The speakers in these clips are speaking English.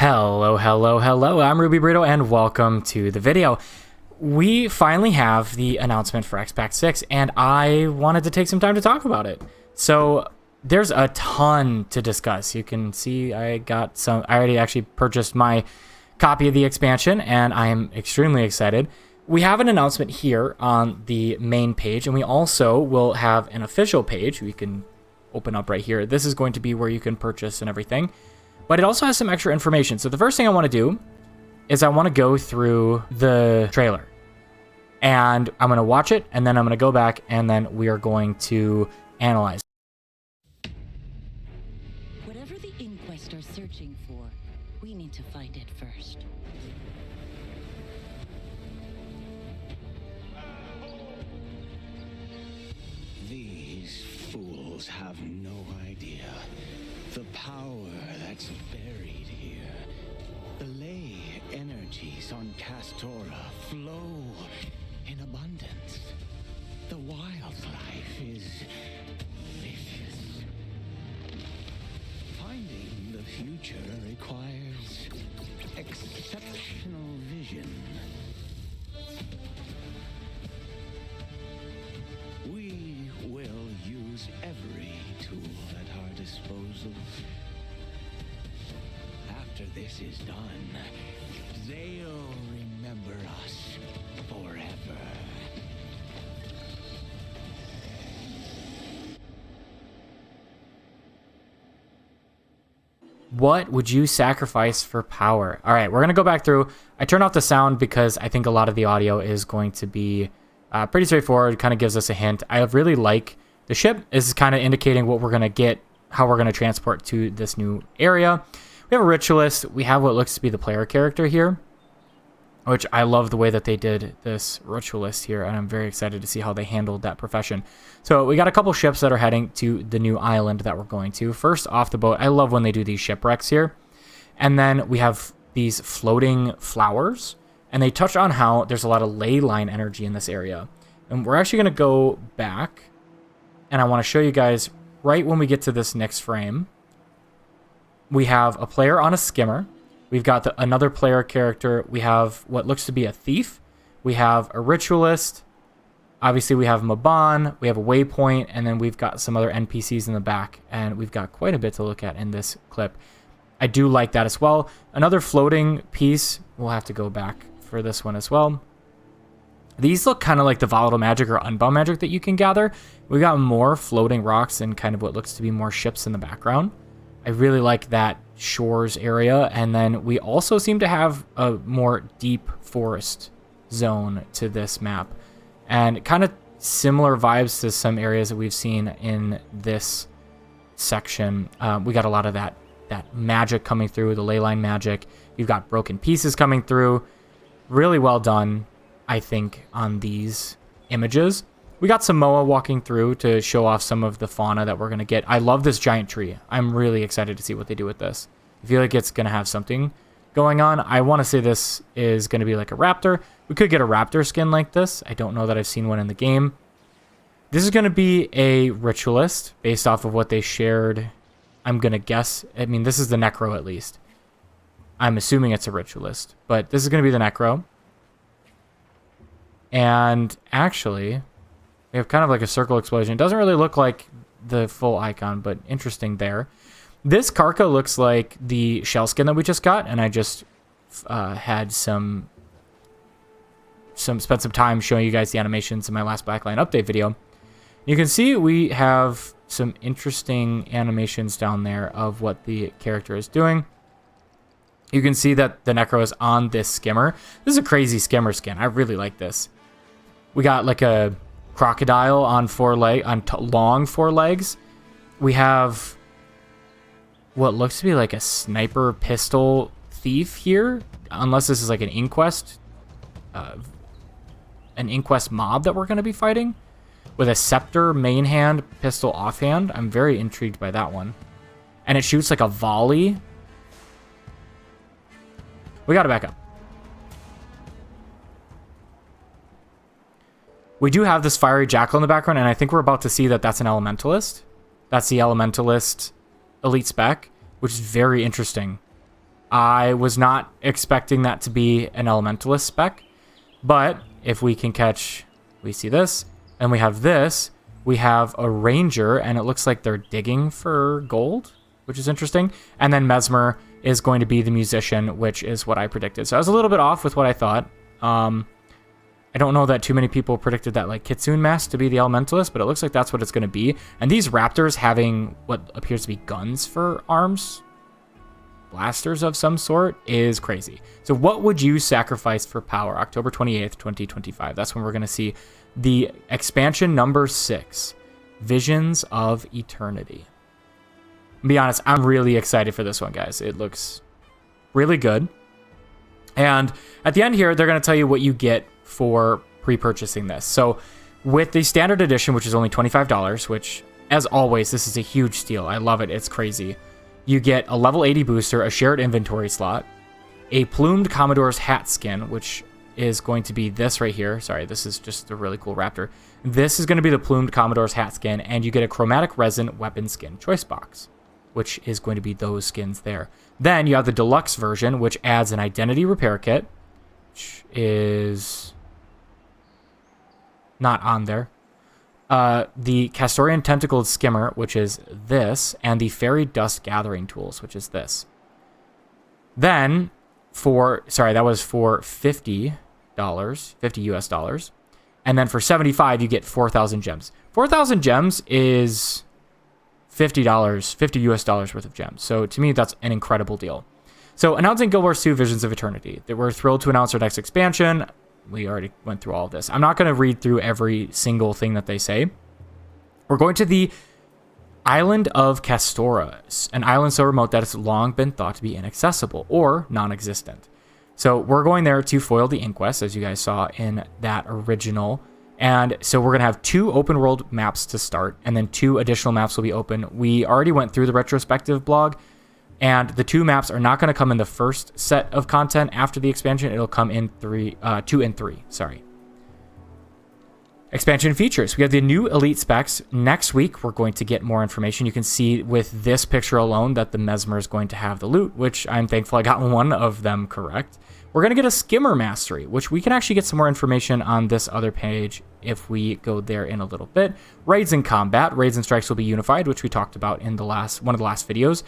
Hello, hello, hello. I'm Ruby Burrito and welcome to the video. We finally have the announcement for X-Pack 6 and I wanted to take some time to talk about it. So there's a ton to discuss. You can see I already actually purchased my copy of the expansion and I am extremely excited. We have an announcement here on the main page and we also will have an official page we can open up right here. This is going to be where you can purchase and everything. But it also has some extra information. So the first thing I want to do is I want to go through the trailer. And I'm going to watch it, and then I'm going to go back, and then we are going to analyze. Whatever the Inquest are searching for, we need to find it first. These fools have no idea the power that's buried here. The ley energies on Castora flow in abundance. The wildlife is vicious. Finding the future requires exceptional vision. We will use every tool at our disposal. After this is done, they'll remember us forever. What would you sacrifice for power? All right, we're going to go back through. I turned off the sound because I think a lot of the audio is going to be pretty straightforward. It kind of gives us a hint. I really like the ship. This is kind of indicating what we're going to get, how we're going to transport to this new area. We have a ritualist. We have what looks to be the player character here, which I love the way that they did this ritualist here, and I'm very excited to see how they handled that profession. So we got a couple ships that are heading to the new island that we're going to. First, off the boat, I love when they do these shipwrecks here. And then we have these floating flowers, and they touch on how there's a lot of ley line energy in this area. And we're actually going to go back, and I want to show you guys right when we get to this next frame. We have a player on a skimmer. We've got another player character. We have what looks to be a thief. We have a ritualist. Obviously, we have Maban. We have a waypoint. And then we've got some other NPCs in the back. And we've got quite a bit to look at in this clip. I do like that as well. Another floating piece. We'll have to go back for this one as well. These look kind of like the volatile magic or unbound magic that you can gather. We got more floating rocks and kind of what looks to be more ships in the background. I really like that shores area, and then we also seem to have a more deep forest zone to this map, and kind of similar vibes to some areas that we've seen in this section. We got a lot of that magic coming through, the ley line magic. You've got broken pieces coming through. Really well done, I think, on these images. We got Samoa walking through to show off some of the fauna that we're going to get. I love this giant tree. I'm really excited to see what they do with this. I feel like it's going to have something going on. I want to say this is going to be like a raptor. We could get a raptor skin like this. I don't know that I've seen one in the game. This is going to be a ritualist based off of what they shared. I'm going to guess. I mean, this is the necro at least. I'm assuming it's a ritualist, but this is going to be the necro. And actually, we have kind of like a circle explosion. It doesn't really look like the full icon, but interesting there. This Karka looks like the shell skin that we just got, and I just had spent some time showing you guys the animations in my last Blackline update video. You can see we have some interesting animations down there of what the character is doing. You can see that the Necro is on this skimmer. This is a crazy skimmer skin. I really like this. We got like a crocodile on long four legs. We have what looks to be like a sniper pistol thief here, unless this is like an inquest mob that we're going to be fighting, with a scepter main hand, pistol offhand. I'm very intrigued by that one, and it shoots like a volley. We got to back up. We do have this fiery jackal in the background, and I think we're about to see that that's an elementalist. That's the elementalist elite spec, which is very interesting. I was not expecting that to be an Elementalist spec, but if we can catch, we see this, and we have this, we have a Ranger, and it looks like they're digging for gold, which is interesting. And then Mesmer is going to be the Musician, which is what I predicted. So I was a little bit off with what I thought. I don't know that too many people predicted that like Kitsune Mask to be the Elementalist, but it looks like that's what it's going to be. And these Raptors having what appears to be guns for arms, blasters of some sort, is crazy. So what would you sacrifice for power? October 28th, 2025. That's when we're going to see the expansion number 6, Visions of Eternity. To be honest, I'm really excited for this one, guys. It looks really good. And at the end here, they're going to tell you what you get for pre-purchasing this. So with the standard edition, which is only $25, which as always, this is a huge steal. I love it. It's crazy. You get a level 80 booster, a shared inventory slot, a plumed Commodore's hat skin, which is going to be this right here. Sorry, this is just a really cool Raptor. This is going to be the plumed Commodore's hat skin, and you get a chromatic resin weapon skin choice box, which is going to be those skins there. Then you have the deluxe version, which adds an identity repair kit, which is not on there. The Castorian Tentacled Skimmer, which is this, and the Fairy Dust Gathering Tools, which is this. Then, that was for $50, 50 US dollars. And then for 75, you get 4,000 gems. 4,000 gems is $50, 50 US dollars worth of gems. So to me, that's an incredible deal. So announcing Guild Wars 2 Visions of Eternity. That we're thrilled to announce our next expansion. We already went through all of this. I'm not going to read through every single thing that they say. We're going to the island of Castora, an island so remote that it's long been thought to be inaccessible or non-existent. So we're going there to foil the Inquest, as you guys saw in that original. And so we're going to have 2 open world maps to start, and then 2 additional maps will be open. We already went through the retrospective blog, and the 2 maps are not going to come in the first set of content after the expansion. It'll come in 2 and 3. Sorry. Expansion features. We have the new elite specs. Next week, we're going to get more information. You can see with this picture alone that the Mesmer is going to have the loot, which I'm thankful I got one of them correct. We're going to get a Skimmer Mastery, which we can actually get some more information on this other page if we go there in a little bit. Raids and combat. Raids and strikes will be unified, which we talked about in one of the last videos.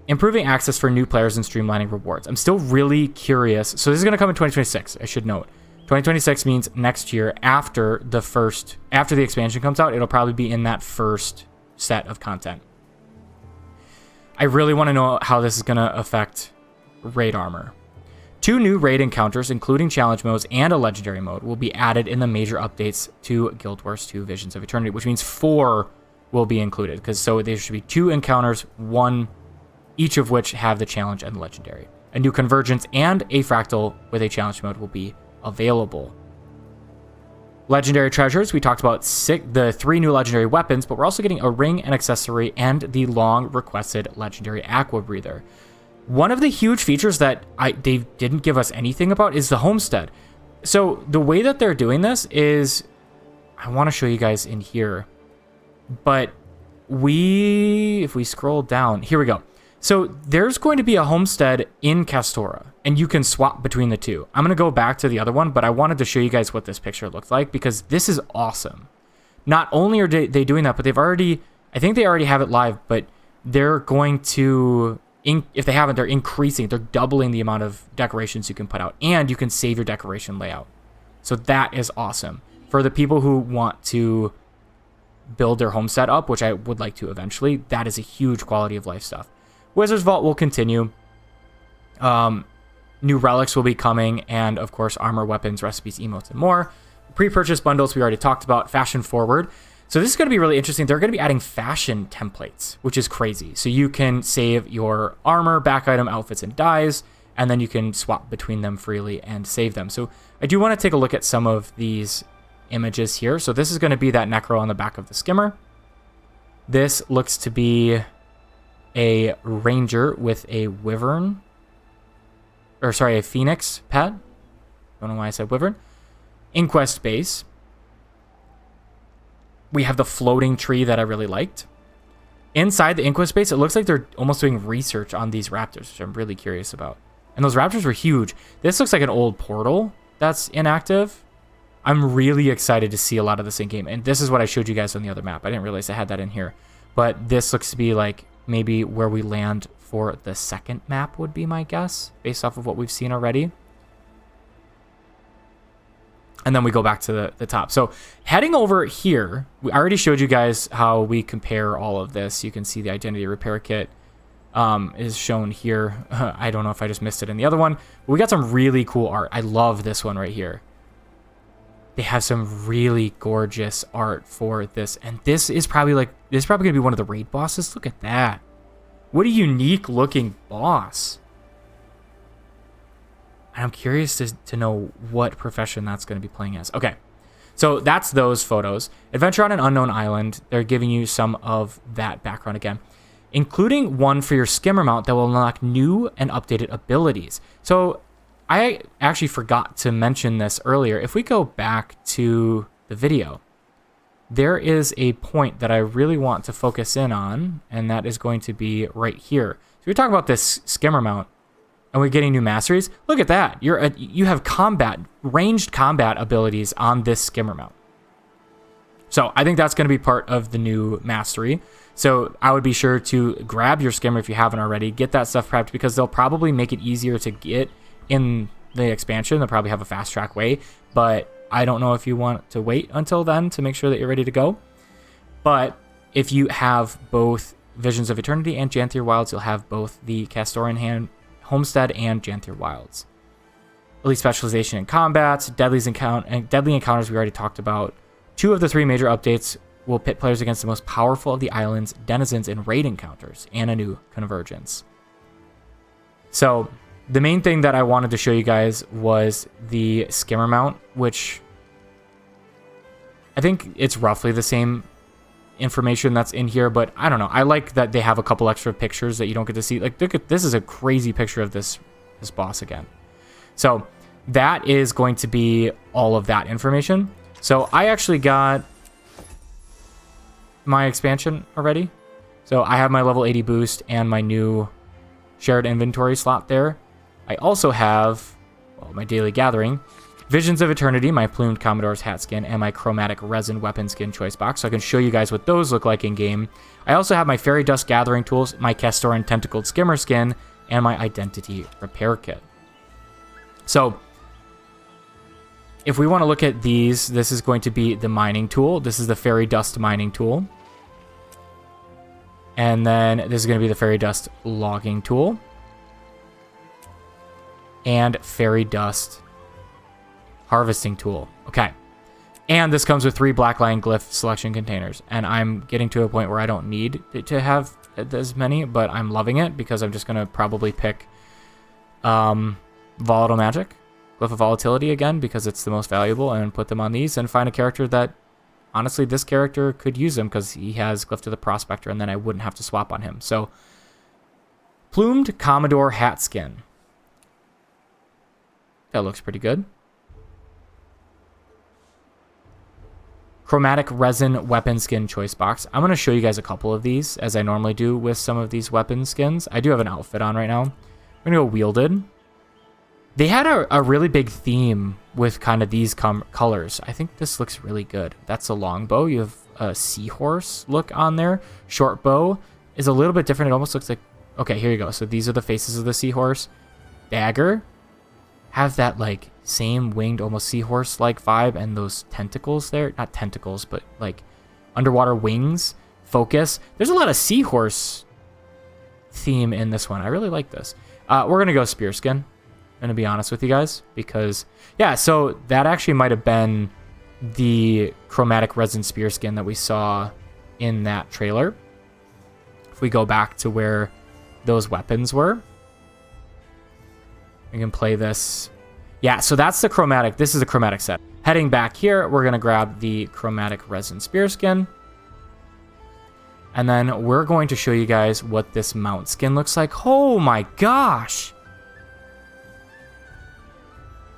Improving access for new players and streamlining rewards. I'm still really curious. So this is going to come in 2026, I should note. 2026 means next year after the expansion comes out. It'll probably be in that first set of content. I really want to know how this is going to affect raid armor. 2 new raid encounters, including challenge modes and a legendary mode, will be added in the major updates to Guild Wars 2 Visions of Eternity, which means 4 will be included. So there should be 2 encounters, 1 each of which have the challenge and the legendary. A new convergence and a fractal with a challenge mode will be available. Legendary treasures. We talked about the 3 new legendary weapons, but we're also getting a ring, an accessory, and the long requested legendary aqua breather. One of the huge features that they didn't give us anything about is the homestead. So the way that they're doing this is, I want to show you guys in here, but if we scroll down, here we go. So there's going to be a homestead in Castora, and you can swap between the 2. I'm going to go back to the other one, but I wanted to show you guys what this picture looks like because this is awesome. Not only are they doing that, but I think they already have it live, but they're going to, if they haven't, they're doubling the amount of decorations you can put out, and you can save your decoration layout. So that is awesome. For the people who want to build their homestead up, which I would like to eventually, that is a huge quality of life stuff. Wizard's Vault will continue. New relics will be coming, and of course, armor, weapons, recipes, emotes, and more. Pre-purchase bundles we already talked about. Fashion forward. So this is going to be really interesting. They're going to be adding fashion templates, which is crazy. So you can save your armor, back item, outfits, and dyes, and then you can swap between them freely and save them. So I do want to take a look at some of these images here. So this is going to be that Necro on the back of the Skimmer. This looks to be a ranger with a wyvern, a phoenix pet. Don't know why I said wyvern. Inquest base. We have the floating tree that I really liked. inside the Inquest base, it looks like they're almost doing research on these raptors, which I'm really curious about. And those raptors were huge. This looks like an old portal that's inactive. I'm really excited to see a lot of this in game. And this is what I showed you guys on the other map. I didn't realize I had that in here. But this looks to be like maybe where we land for the second map would be my guess, based off of what we've seen already. And then we go back to the top. So heading over here, I already showed you guys how we compare all of this. You can see the identity repair kit is shown here. I don't know if I just missed it in the other one. But we got some really cool art. I love this one right here. They have some really gorgeous art for this. And this is probably going to be one of the raid bosses. Look at that. What a unique looking boss. And I'm curious to know what profession that's going to be playing as. Okay, so that's those photos. Adventure on an unknown island. They're giving you some of that background again, including one for your skimmer mount that will unlock new and updated abilities. So I actually forgot to mention this earlier. If we go back to the video, there is a point that I really want to focus in on, and that is going to be right here. So we're talking about this skimmer mount. And we're getting new masteries. Look at that. You have ranged combat abilities on this skimmer mount. So I think that's going to be part of the new mastery. So I would be sure to grab your skimmer if you haven't already. Get that stuff prepped because they'll probably make it easier to get in the expansion. They'll probably have a fast track way. But I don't know if you want to wait until then to make sure that you're ready to go. But if you have both Visions of Eternity and Janthier Wilds, you'll have both the Castorian Homestead and Janthier Wilds. Elite specialization in combats, deadly encounters we already talked about. 2 of the 3 major updates will pit players against the most powerful of the island's denizens in raid encounters, and a new convergence. So the main thing that I wanted to show you guys was the skimmer mount, which I think it's roughly the same information that's in here, but I don't know. I like that they have a couple extra pictures that you don't get to see. Like, look at this is a crazy picture of this boss again. So that is going to be all of that information. So I actually got my expansion already. So I have my level 80 boost and my new shared inventory slot there. I also have my daily gathering, Visions of Eternity, my plumed Commodore's hat skin, and my chromatic resin weapon skin choice box. So I can show you guys what those look like in game. I also have my fairy dust gathering tools, my Castoran tentacled skimmer skin, and my identity repair kit. So if we want to look at these, this is going to be the mining tool. This is the fairy dust mining tool. And then this is going to be the fairy dust logging tool. And fairy dust harvesting tool. Okay. And this comes with 3 black lion glyph selection containers. And I'm getting to a point where I don't need to have as many, but I'm loving it because I'm just going to probably pick volatile magic, glyph of volatility again, because it's the most valuable, and put them on these and find a character that, honestly, this character could use them because he has glyph to the prospector, and then I wouldn't have to swap on him. So plumed Commodore hat skin. That looks pretty good. Chromatic resin weapon skin choice box. I'm going to show you guys a couple of these, as I normally do with some of these weapon skins. I do have an outfit on right now. I'm going to go wielded. They had a really big theme with kind of these colors. I think this looks really good. That's a longbow. You have a seahorse look on there. Short bow is a little bit different. It almost looks like... Okay, here you go. So these are the faces of the seahorse. Dagger. Have that, like, same winged, almost seahorse-like vibe, and those tentacles there. Not tentacles, but, like, underwater wings. Focus. There's a lot of seahorse theme in this one. I really like this. We're going to go spear skin. I'm going to be honest with you guys, because, yeah, so that actually might have been the chromatic resin spear skin that we saw in that trailer. If we go back to where those weapons were, we can play this. Yeah, so that's the chromatic. This is the chromatic set. Heading back here, we're going to grab the chromatic resin spear skin. And then we're going to show you guys what this mount skin looks like. Oh my gosh!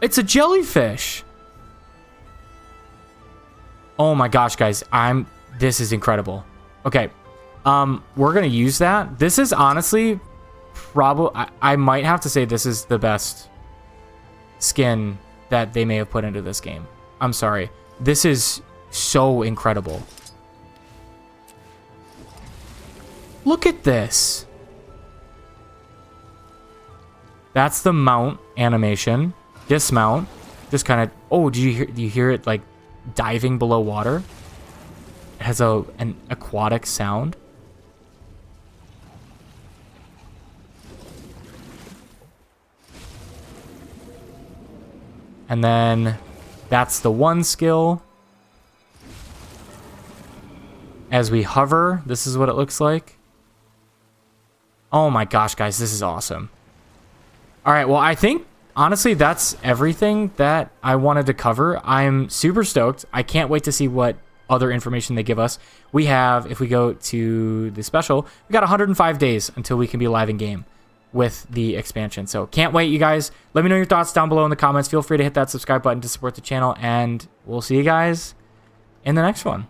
It's a jellyfish! Oh my gosh, guys. This is incredible. Okay, We're going to use that. This is honestly probably... I might have to say this is the best skin that they may have put into this game. I'm sorry. This is so incredible. Look at this. That's the mount animation. Dismount. Just kind of... Oh, do you hear it like diving below water? It has an aquatic sound. And then that's the one skill. As we hover, this is what it looks like. Oh my gosh, guys, this is awesome. All right, well, I think, honestly, that's everything that I wanted to cover. I'm super stoked. I can't wait to see what other information they give us. We have, if we go to the special, we got 105 days until we can be live in game with the expansion. So can't wait, you guys. Let me know your thoughts down below in the comments. Feel free to hit that subscribe button to support the channel, and we'll see you guys in the next one.